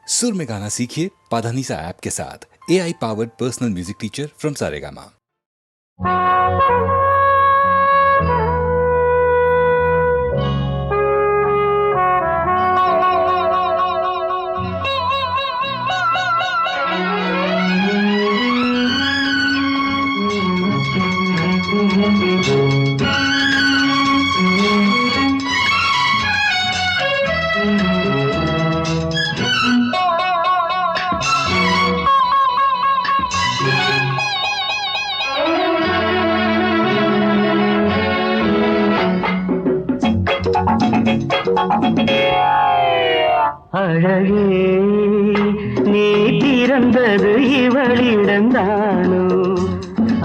सुर में गाना सीखिए पाधानीसा ऐप के साथ। AI powered personal music teacher from Saregama. அழகே நீ பிறந்தது இவளிடந்தானோ,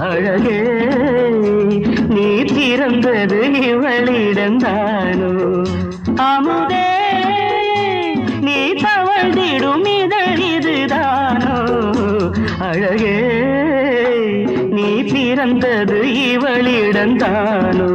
அழகே நீ பிறந்தது இவளிடந்தானோ, அமுதே நீ தவழ்ந்திடும் இதழ் இதுதானோ, அழகே நீ பிறந்தது இவளிடந்தானோ.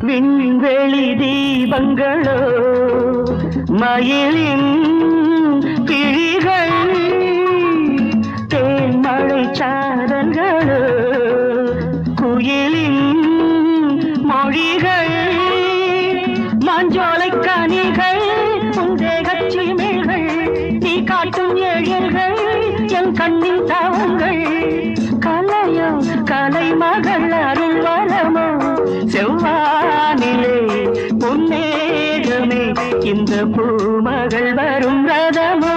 விண்வெளி தீபங்களோ மயிலின் கிழிகள், தேன்மழை சாரல்களோ குயிலின் மொழிகள், மாஞ்சோலை கனிகள் உந்தேகச்சிமிழ்கள், நீ காட்டும் எழில்கள் என் கண்ணின் தவங்கள், கலையோ கலைமகள் அருள் வரமோ செவ்வானிலே பொன்னேகமே இந்த பூமகள் வரும் ரதமோ,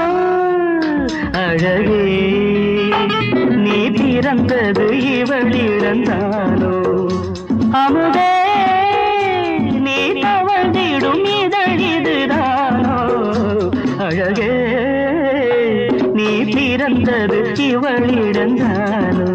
அழகே நீ பிறந்தது இவளிடந்தானோ, அமுதே நீ தவழ்ந்திடும் இதழ் இதுதானோ, அழகே நீ பிறந்தது இவளிடந்தானோ.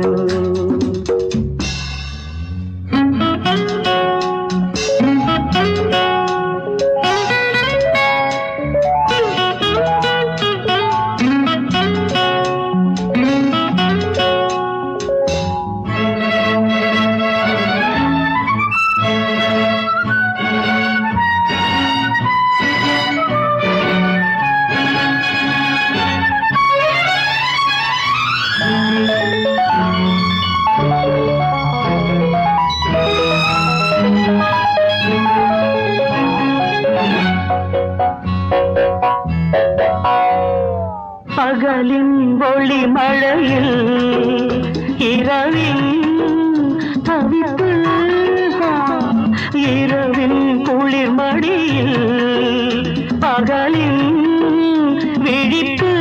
பகலின் ஒளி மழையில் இரவின் தவிப்பு, இரவின் குளிர் மடியில் பகலின் விழிப்பு,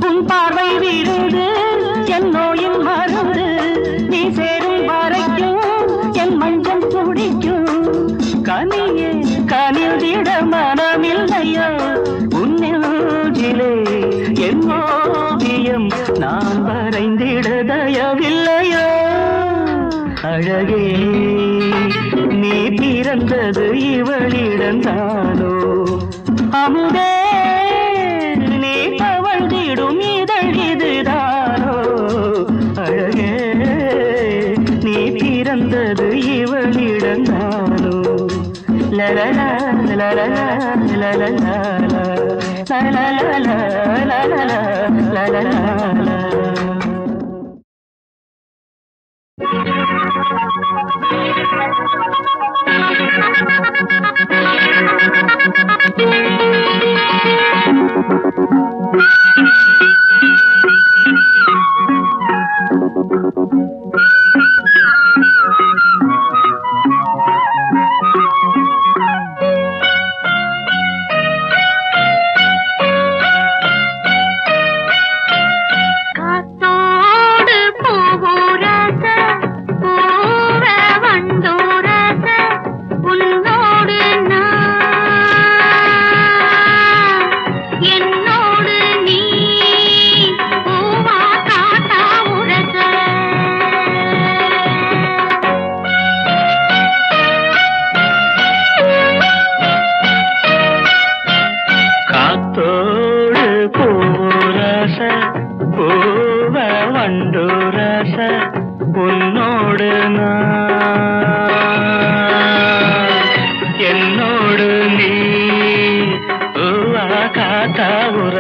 உன் பார்வை விருது என் நோயின் மருந்து, நீ சேரும் வரைக்கும் என் மஞ்சள் துடிக்கும், கனியே கனிந்திட மனமில்லையோ உன்னிலே என் ஓவியம் நான் வரைந்திட தயவில்லையோ, அழகே நீ பிறந்தது இவளிடந்தானோ, அமுதே நீ தவழ்ந்திடும் இதழ் இதுதானோ, அழகே நீ பிறந்தது இவளிடந்தானோ. லலலா லலலா லலலா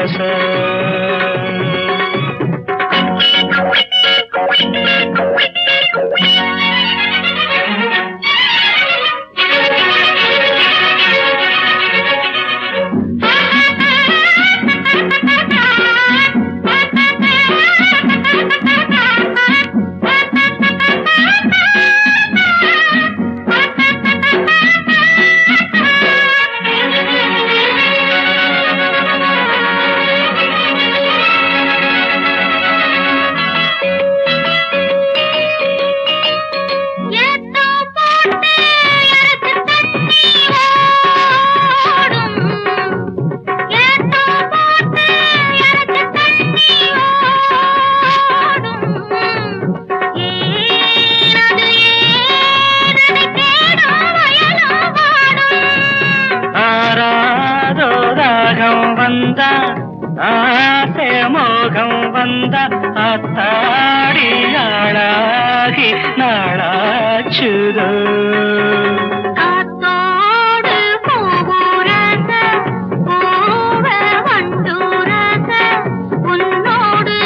உரச ஆசை மோகம் வந்த அத்தாடியாளாகி நாளாச்சுதோ காத்தோடு பூவுரச பூவ வண்டுரச உன்னோடு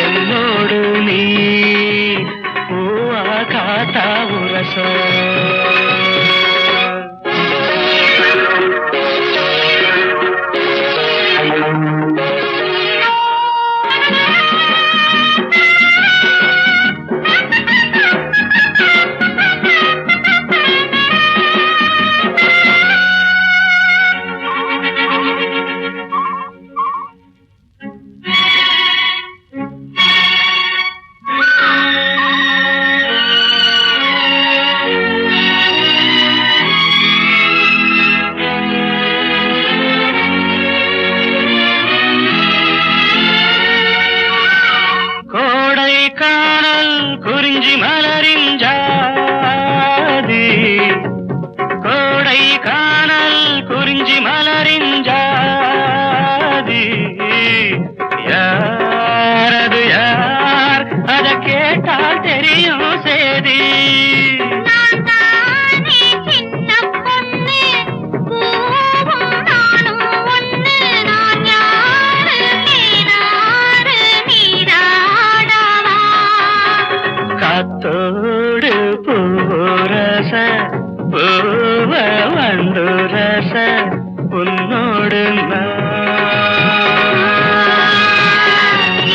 என்னோடு நீ பூவா காத்தா உரச காணல் குறிஞ்சி மலரின் ஜாதி கோடை காணல் குறிஞ்சி மலரின் ஜாதி யாரது யார் அத கேட்டால் தெரியும் சேதி காத்தோடு பூரச பூவ வண்டுரச உன்னோடு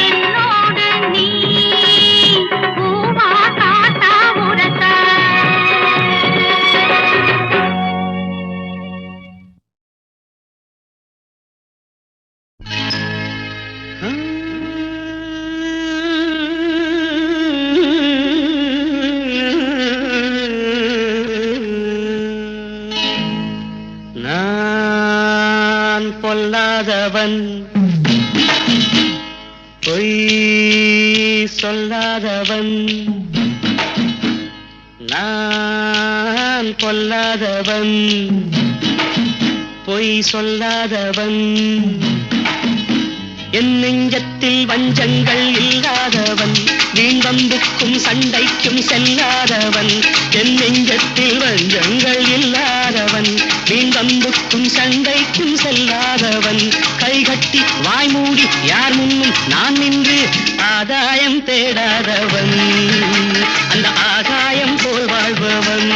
என்னோடு நீ பூவா காத்தா உரச நான் பொல்லாதவன் பொய் சொல்லாதவன் நான் பொல்லாதவன் பொய் சொல்லாதவன் என் நெஞ்சத்தில் வஞ்சங்கள் இல்லாதவன் வீண்வம்புக்கும் சண்டைக்கும் செல்லாதவன் என் நெஞ்சத்தில் வஞ்சங்கள் இல்லாதவன் வீண்வம்புக்கும் சண்டைக்கும் செல்லாதவன் கைகட்டி வாய்மூடி யார் முன்னும் நான் நின்று ஆதாயம் தேடாதவன் அந்த ஆகாயம் போல் வாழ்பவன்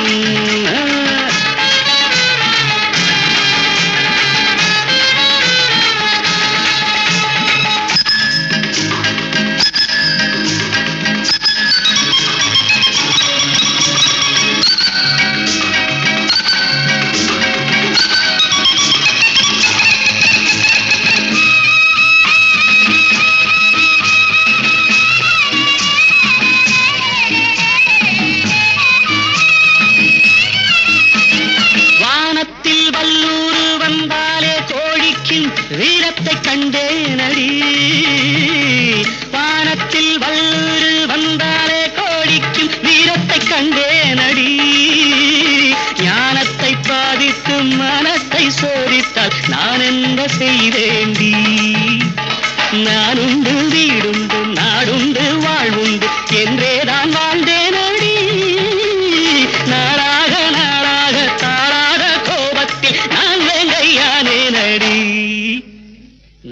வீரத்தை கண்டேனடி வானத்தில் வல்லூரு வந்தாலே கோழிக்கும் வீரத்தை கண்டேனடி ஞானத்தை பாதித்து மனத்தை சோதித்தால் நான் என்ன செய்தேண்டி நான் உண்டு வீடுண்டு நாடுண்டு வாழ்வுண்டு என்றேதான் வாழ்ந்தேனடி நாளாக நாளாக தாளாக கோபத்தில் நான் வேங்க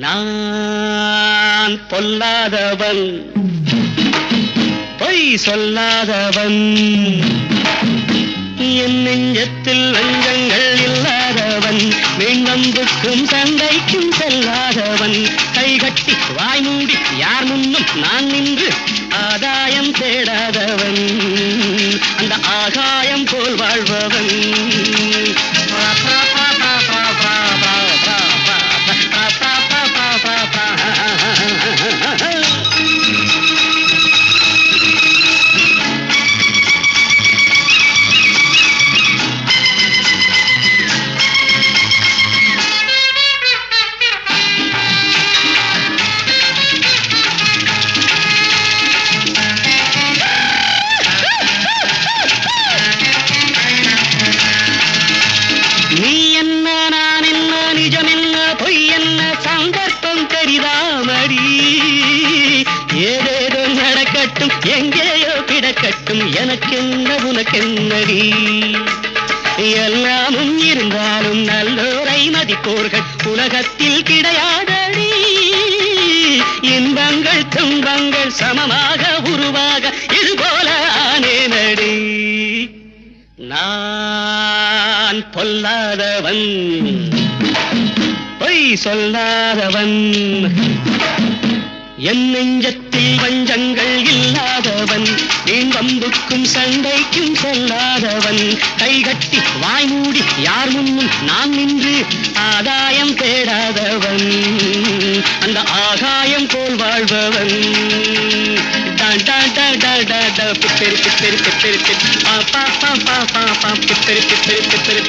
நான் பொல்லாதவன், பொய் சொல்லாதவன், என் நெஞ்சத்தில் லஞ்சங்கள் இல்லாதவன், வீண்வம்புக்கும் சண்டைக்கும் செல்லாதவன், கைகட்டி வாய் மூடி யார் முன்னும் நான் நின்று ஆதாயம் தேடாதவன், அந்த ஆகாயம் போல் வாழ்பவன். எங்கேயோ கிடக்கட்டும் எனக்கென்ன உனக்கென்னடி, எல்லாமும் இருந்தாலும் நல்லோரை மதிப்போர்கள் உலகத்தில் கிடையாதடி, இன்பங்கள் துன்பங்கள் சமமாக உருவாக இதுபோல ஆனேனடி. நான் பொல்லாதவன், பொய் சொல்லாதவன், என் நெஞ்சத்தில் வஞ்சங்கள் இல்லாதவன், வீண்வம்புக்கும் சண்டைக்கும் செல்லாதவன், கைகட்டி வாய் மூடி யார் முன்னும் நான் நின்று ஆதாயம் தேடாதவன், அந்த ஆகாயம் போல் வாழ்பவன். பிப்பெரு பிப்பெரு பிப்பெரு பிப்பெரு பிப்பெரு பிப்பெரு.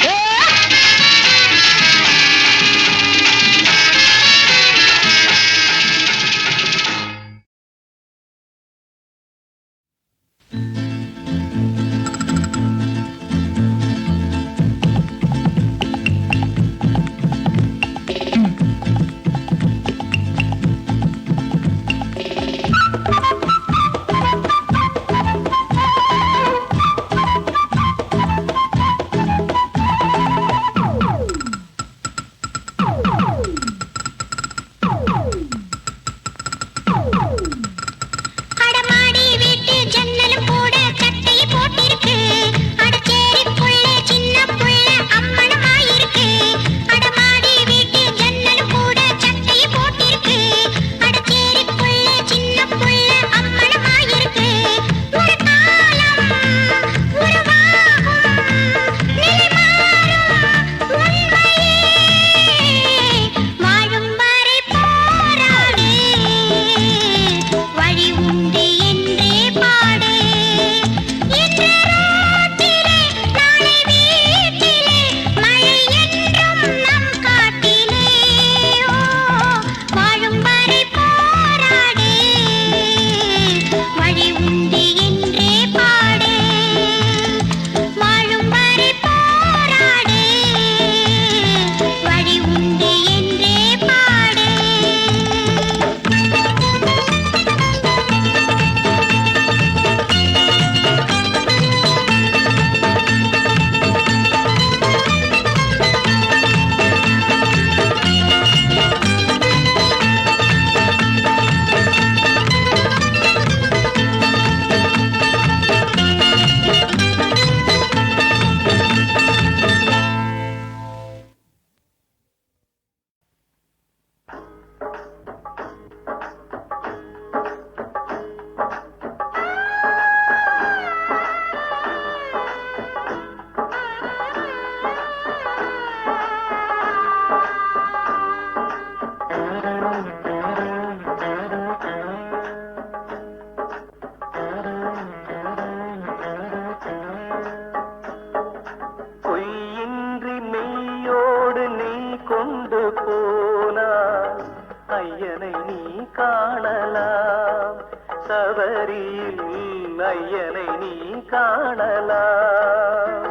சபரியில் ஐயனை நீ காணலாம்.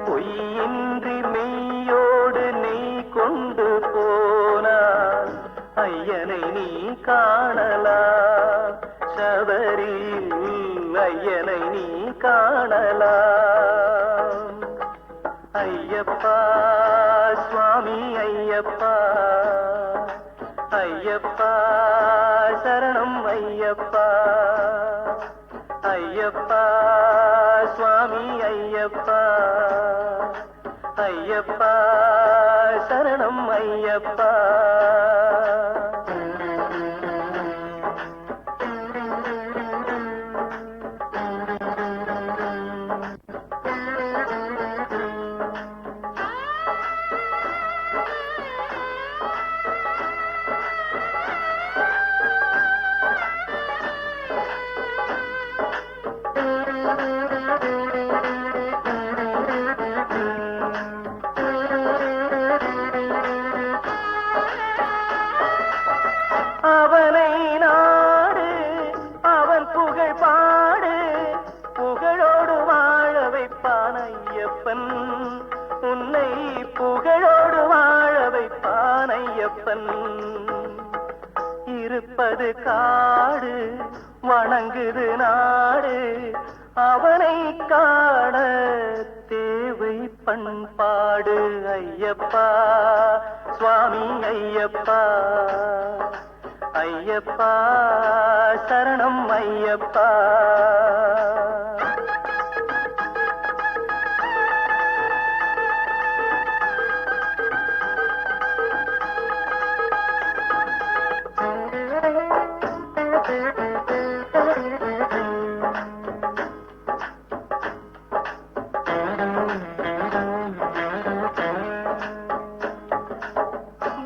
பொய்யின்றி மெய்யோடு நீ கொண்டு போனால் ஐயனை நீ காணலாம். சபரியில் ஐயனை நீ காணலாம். ஐயப்பா சுவாமி ஐயப்பா, சரணம் ஐயப்பா ஐயப்பா சுவாமி ஐயப்பா ஐயப்பா சரணம் ஐயப்பா அவனை நாடு அவன் புகழ் பாடு புகழோடு வாழ வைப்பான் ஐயப்பன் உன்னை புகழோடு வாழ வைப்பான் ஐயப்பன் இருப்பது காடு வணங்குது நாடு அவனை காண தேவை பண்பாடு ஐயப்பா சுவாமி ஐயப்பா ஐயப்பா சரணம் ஐயப்பா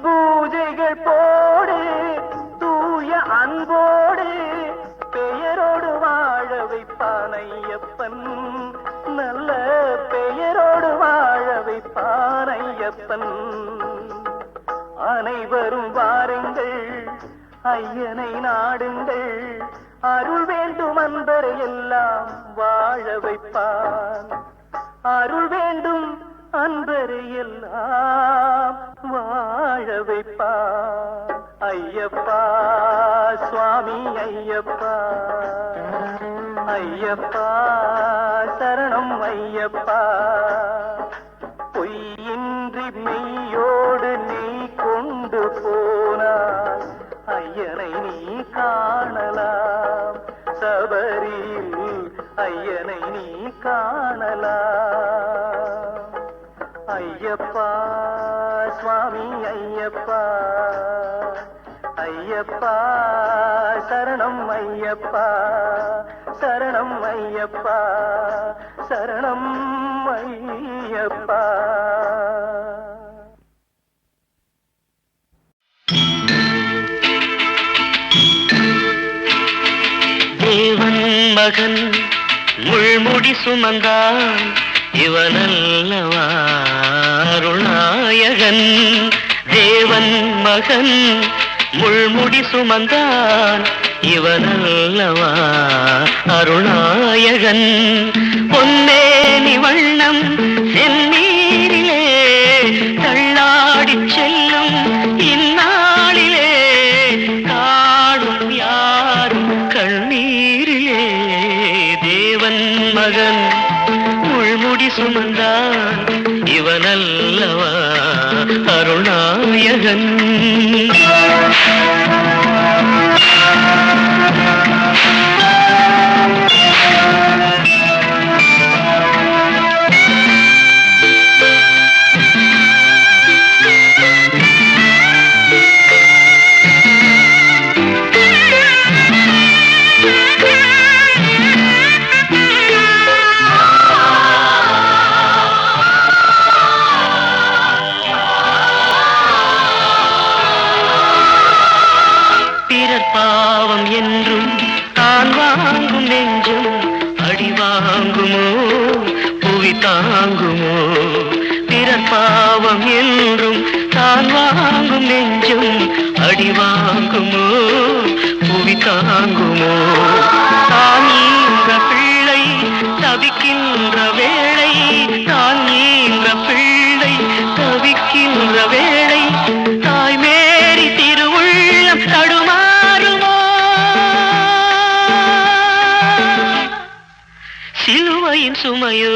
பூஜைகள் போடு தூய அன்போடு பெயரோடு வாழ வைப்பான் ஐயப்பன் நல்ல பெயரோடு வாழ வைப்பான் ஐயப்பன் அனைவரும் வாருங்கள் ஐயனை நாடுங்கள் அருள் வேண்டும் அன்பரை எல்லாம் வாழ வைப்பான் அருள் வேண்டும் அன்பரை எல்லாம் வாழ வைப்பான் ஐயப்பா சுவாமி ஐயப்பா ஐயப்பா சரணம் ஐயப்பா பொய்யின்றி மெய்யோடு நீ கொண்டு போனாய் ஐயனை நீ காணலாம் சபரியில் ஐயனை நீ காணலாம் ஐயப்பா சுவாமி ஐயப்பா ஐயப்பா சரணம் ஐயப்பா சரணம் ஐயப்பா சரணம் ஐயப்பா தேவன் மகன் முள்முடி சுமந்தான் இவனல்லவா அருள்நாயகன் தேவன் மகன் முள்முடி சுமந்தான் இவனல்லவா அருள்நாயகன் பொன்னேனி வண்ணம் செந்நீரிலே தள்ளாடிச் செல்லும் இந்நாளிலே காணும் யாரும் கண்ணீரிலே தேவன் மகன் முள்முடி சுமந்தான் இவனல்லவா அருள்நாயகன் பாவம் என்றும் தான் வாங்கும் நெஞ்சும் அடி வாங்குமோ புவி தாங்குமோ பிறர் பாவம் என்றும் தான் வாங்கும் நெஞ்சும் அடி வாங்குமோ புவி தாங்குமோ தான் ஈன்ற பிள்ளை தவிக்கின்ற வேளை தான் ஈன்ற பிள்ளை தவிக்கின்ற வேளை தாய் மேரி திருவுள்ளம் தடுமா சிலுவையின் சுமையோ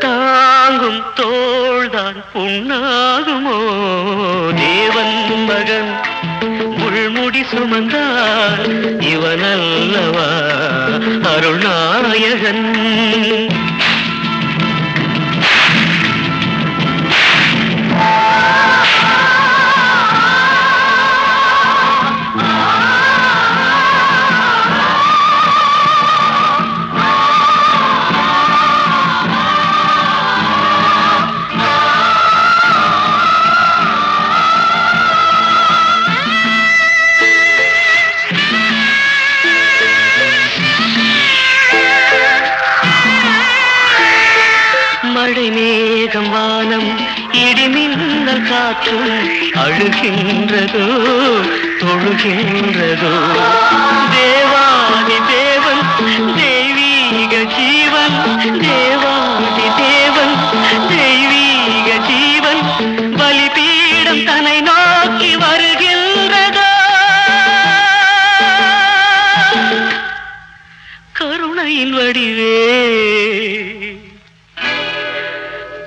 தாங்கும் தோள்தான் தான் புண்ணாகுமோ? தேவன் மகன் முள்முடி சுமந்தார் இவனல்லவா அருள்நாயகன். மழை மேகம் வானம் இடிமின்னல் காற்றும் அழுகின்றதோ தொழுகின்றதோ? தேவாதி தேவன் தெய்வீக ஜீவன், தேவாதி தேவன் தெய்வீக ஜீவன் பலிபீடம் தன்னை நோக்கி வருகின்றதோ? கருணையின் வடிவே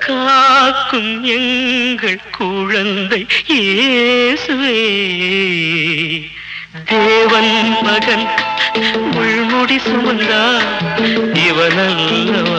காக்கும் எங்கள் குழந்தை இயேசுவே. தேவன் மகன் முள்முடி சுமந்தார் இவனல்லவா